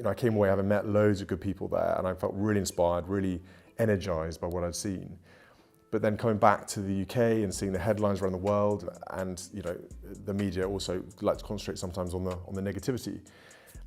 I came away having met loads of good people there, and I felt really inspired, really energized by what I'd seen. But then coming back to the UK and seeing the headlines around the world, and the media also like to concentrate sometimes on the negativity.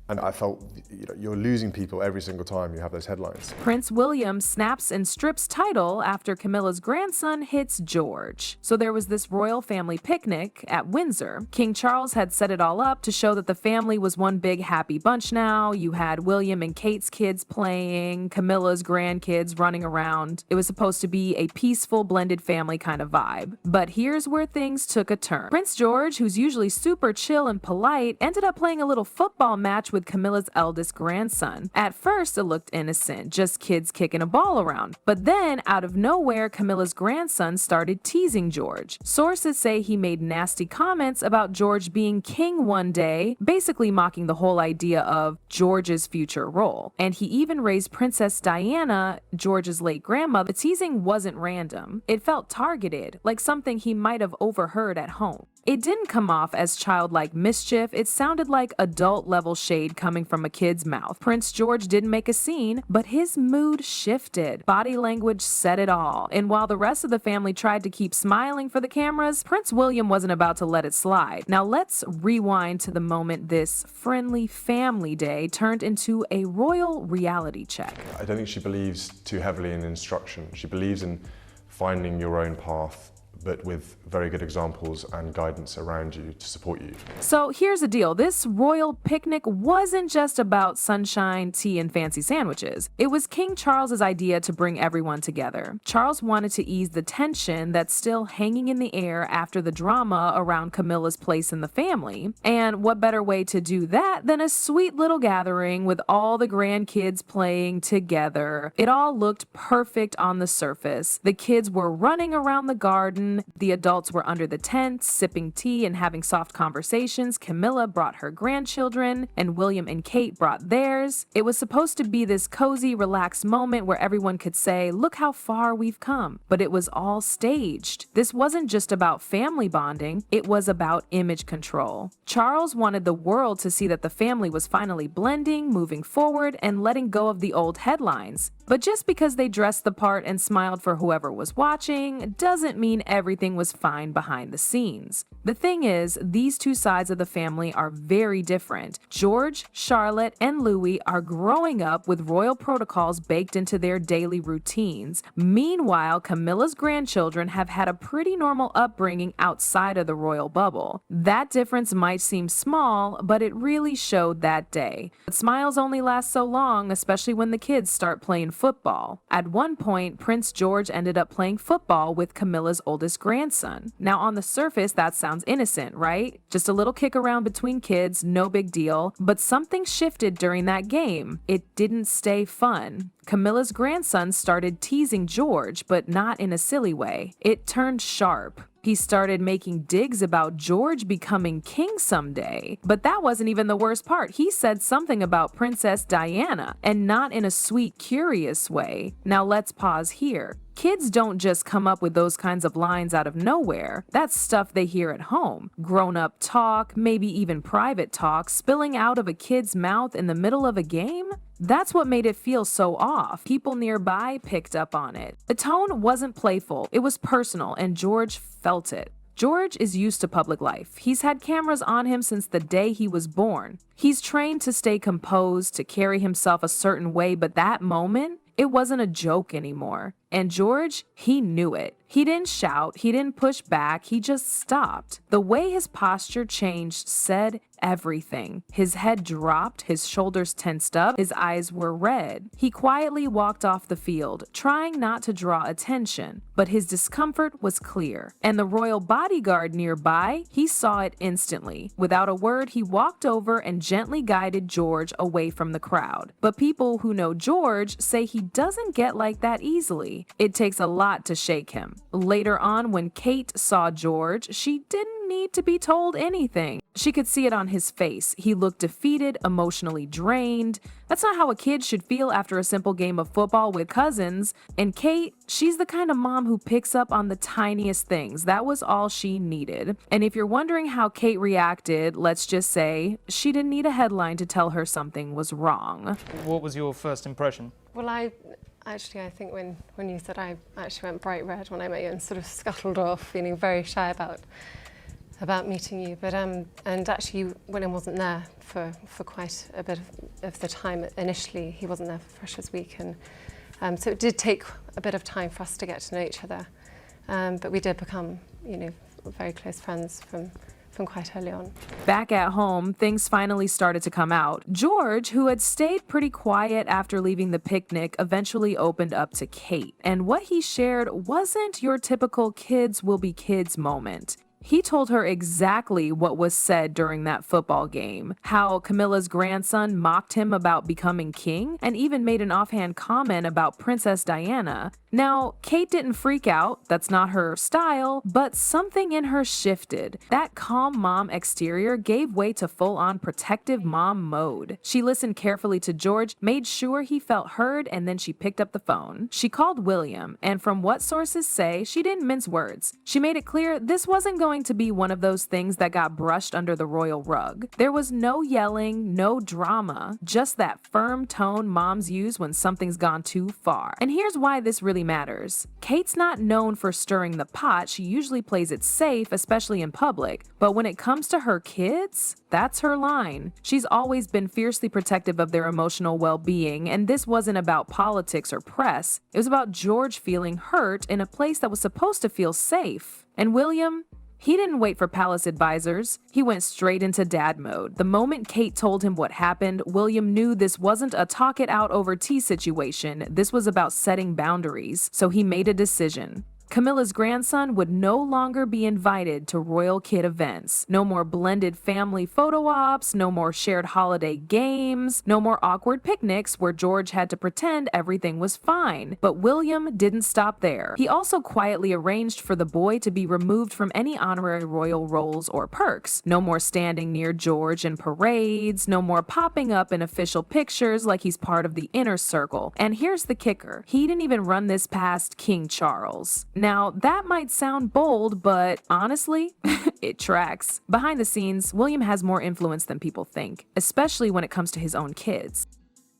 And I felt, you're losing people every single time you have those headlines. Prince William snaps and strips title after Camilla's grandson hits George. So there was this royal family picnic at Windsor. King Charles had set it all up to show that the family was one big happy bunch now. You had William and Kate's kids playing, Camilla's grandkids running around. It was supposed to be a peaceful, blended family kind of vibe. But here's where things took a turn. Prince George, who's usually super chill and polite, ended up playing a little football match with Camilla's eldest grandson. At first, it looked innocent, just kids kicking a ball around. But then, out of nowhere, Camilla's grandson started teasing George. Sources say he made nasty comments about George being king one day, basically mocking the whole idea of George's future role. And he even raised Princess Diana, George's late grandmother. The teasing wasn't random. It felt targeted, like something he might have overheard at home. It didn't come off as childlike mischief, it sounded like adult-level shade coming from a kid's mouth. Prince George didn't make a scene, but his mood shifted. Body language said it all, and while the rest of the family tried to keep smiling for the cameras, Prince William wasn't about to let it slide. Now let's rewind to the moment this friendly family day turned into a royal reality check. I don't think she believes too heavily in instruction. She believes in finding your own path, but with very good examples and guidance around you to support you. So here's the deal. This royal picnic wasn't just about sunshine, tea, and fancy sandwiches. It was King Charles's idea to bring everyone together. Charles wanted to ease the tension that's still hanging in the air after the drama around Camilla's place in the family. And what better way to do that than a sweet little gathering with all the grandkids playing together. It all looked perfect on the surface. The kids were running around the garden. The adults were under the tent, sipping tea and having soft conversations. Camilla brought her grandchildren, and William and Kate brought theirs. It was supposed to be this cozy, relaxed moment where everyone could say, look how far we've come. But it was all staged. This wasn't just about family bonding, it was about image control. Charles wanted the world to see that the family was finally blending, moving forward, and letting go of the old headlines. But just because they dressed the part and smiled for whoever was watching doesn't mean everything was fine behind the scenes. The thing is, these two sides of the family are very different. George, Charlotte, and Louis are growing up with royal protocols baked into their daily routines. Meanwhile, Camilla's grandchildren have had a pretty normal upbringing outside of the royal bubble. That difference might seem small, but it really showed that day. But smiles only last so long, especially when the kids start playing football. At one point, Prince George ended up playing football with Camilla's oldest grandson. Now, on the surface, that sounds innocent, right? Just a little kick around between kids, no big deal. But something shifted during that game. It didn't stay fun. Camilla's grandson started teasing George, but not in a silly way. It turned sharp. He started making digs about George becoming king someday. But that wasn't even the worst part. He said something about Princess Diana, and not in a sweet, curious way. Now let's pause here. Kids don't just come up with those kinds of lines out of nowhere. That's stuff they hear at home. Grown-up talk, maybe even private talk, spilling out of a kid's mouth in the middle of a game? That's what made it feel so off. People nearby picked up on it. The tone wasn't playful, it was personal, and George felt it. George is used to public life. He's had cameras on him since the day he was born. He's trained to stay composed, to carry himself a certain way, but that moment, it wasn't a joke anymore. And George, he knew it. He didn't shout, he didn't push back, he just stopped. The way his posture changed said everything. His head dropped, his shoulders tensed up, his eyes were red. He quietly walked off the field, trying not to draw attention, but his discomfort was clear. And the royal bodyguard nearby, he saw it instantly. Without a word, he walked over and gently guided George away from the crowd. But people who know George say he doesn't get like that easily. family. It takes a lot to shake him. Later on, when Kate saw George, she didn't need to be told anything. She could see it on his face. He looked defeated, emotionally drained. That's not how a kid should feel after a simple game of football with cousins. And Kate, she's the kind of mom who picks up on the tiniest things. That was all she needed. And if you're wondering how Kate reacted, let's just say she didn't need a headline to tell her something was wrong. What was your first impression? Well, I think when you said, I actually went bright red when I met you and sort of scuttled off, feeling very shy about meeting you. But and actually William wasn't there for quite a bit of the time. Initially, he wasn't there for Freshers Week, and so it did take a bit of time for us to get to know each other. But we did become, very close friends from quite early on. Back at home, things finally started to come out. George, who had stayed pretty quiet after leaving the picnic, eventually opened up to Kate. And what he shared wasn't your typical kids will be kids moment. He told her exactly what was said during that football game, how Camilla's grandson mocked him about becoming king, and even made an offhand comment about Princess Diana. Now, Kate didn't freak out, that's not her style, but something in her shifted. That calm mom exterior gave way to full-on protective mom mode. She listened carefully to George, made sure he felt heard, and then she picked up the phone. She called William, and from what sources say, she didn't mince words. She made it clear this wasn't going to be one of those things that got brushed under the royal rug. There was no yelling, no drama, just that firm tone moms use when something's gone too far. And here's why this really matters. Kate's not known for stirring the pot. She usually plays it safe, especially in public. But when it comes to her kids, that's her line. She's always been fiercely protective of their emotional well-being, and this wasn't about politics or press. It was about George feeling hurt in a place that was supposed to feel safe. And William, he didn't wait for palace advisors. He went straight into dad mode. The moment Kate told him what happened, William knew this wasn't a talk it out over tea situation. This was about setting boundaries. So he made a decision. Camilla's grandson would no longer be invited to royal kid events. No more blended family photo ops, no more shared holiday games, no more awkward picnics where George had to pretend everything was fine. But William didn't stop there. He also quietly arranged for the boy to be removed from any honorary royal roles or perks. No more standing near George in parades, no more popping up in official pictures like he's part of the inner circle. And here's the kicker. He didn't even run this past King Charles. Now, that might sound bold, but honestly, it tracks. Behind the scenes, William has more influence than people think, especially when it comes to his own kids.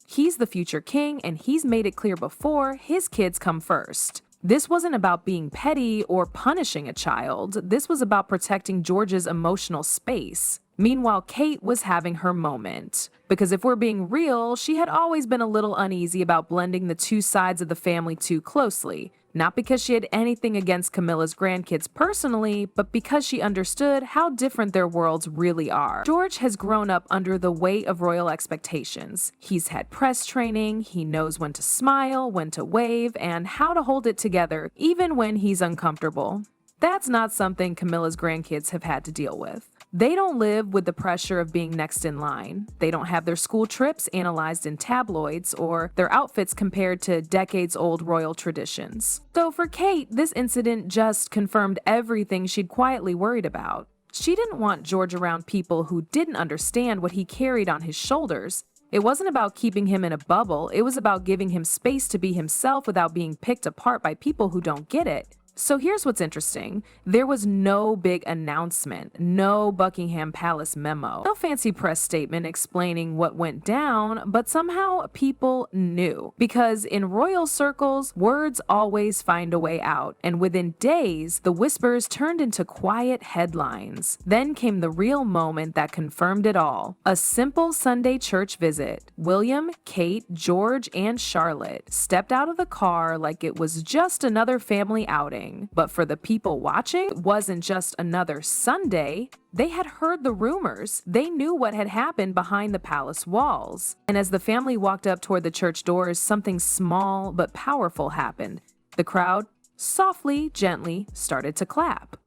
He's the future king, and he's made it clear before his kids come first. This wasn't about being petty or punishing a child. This was about protecting George's emotional space. Meanwhile, Kate was having her moment. Because if we're being real, she had always been a little uneasy about blending the two sides of the family too closely. Not because she had anything against Camilla's grandkids personally, but because she understood how different their worlds really are. George has grown up under the weight of royal expectations. He's had press training, he knows when to smile, when to wave, and how to hold it together, even when he's uncomfortable. That's not something Camilla's grandkids have had to deal with. They don't live with the pressure of being next in line. They don't have their school trips analyzed in tabloids or their outfits compared to decades-old royal traditions. So for Kate, this incident just confirmed everything she'd quietly worried about. She didn't want George around people who didn't understand what he carried on his shoulders. It wasn't about keeping him in a bubble. It was about giving him space to be himself without being picked apart by people who don't get it. So here's what's interesting. There was no big announcement, no Buckingham Palace memo, no fancy press statement explaining what went down, but somehow people knew. Because in royal circles, words always find a way out, and within days, the whispers turned into quiet headlines. Then came the real moment that confirmed it all. A simple Sunday church visit. William, Kate, George, and Charlotte stepped out of the car like it was just another family outing. But for the people watching, it wasn't just another Sunday. They had heard the rumors. They knew what had happened behind the palace walls. And as the family walked up toward the church doors, something small but powerful happened. The crowd, softly, gently, started to clap.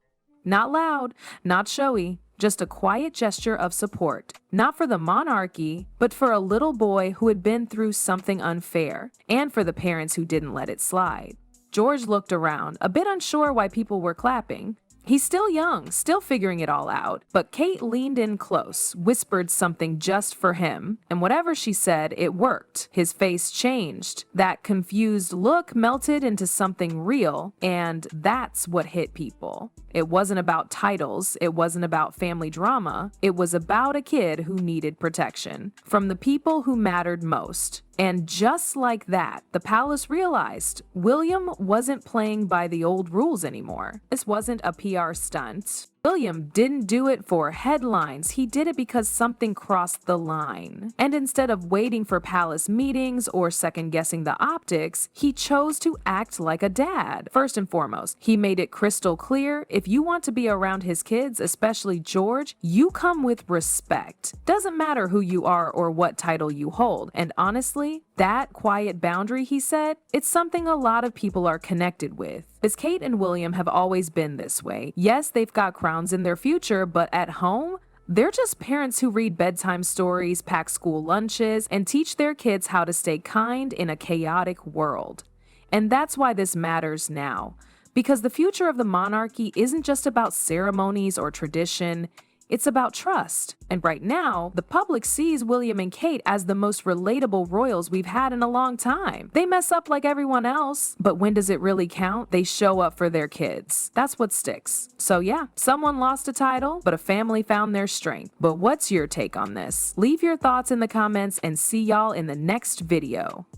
Not loud, not showy, just a quiet gesture of support. Not for the monarchy, but for a little boy who had been through something unfair, and for the parents who didn't let it slide. George looked around, a bit unsure why people were clapping. He's still young, still figuring it all out, but Kate leaned in close, whispered something just for him, and whatever she said, it worked. His face changed. That confused look melted into something real, and that's what hit people. It wasn't about titles, it wasn't about family drama, it was about a kid who needed protection from the people who mattered most. And just like that, the palace realized William wasn't playing by the old rules anymore. This wasn't a PR stunt. William didn't do it for headlines, he did it because something crossed the line. And instead of waiting for palace meetings or second-guessing the optics, he chose to act like a dad. First and foremost, he made it crystal clear, if you want to be around his kids, especially George, you come with respect. Doesn't matter who you are or what title you hold. And honestly, that quiet boundary, he said, it's something a lot of people are connected with. Because Kate and William have always been this way. Yes, they've got crowns in their future, but at home, they're just parents who read bedtime stories, pack school lunches, and teach their kids how to stay kind in a chaotic world. And that's why this matters now. Because the future of the monarchy isn't just about ceremonies or tradition, it's about trust. And right now, the public sees William and Kate as the most relatable royals we've had in a long time. They mess up like everyone else, but when does it really count? They show up for their kids. That's what sticks. So yeah, someone lost a title, but a family found their strength. But what's your take on this? Leave your thoughts in the comments and see y'all in the next video.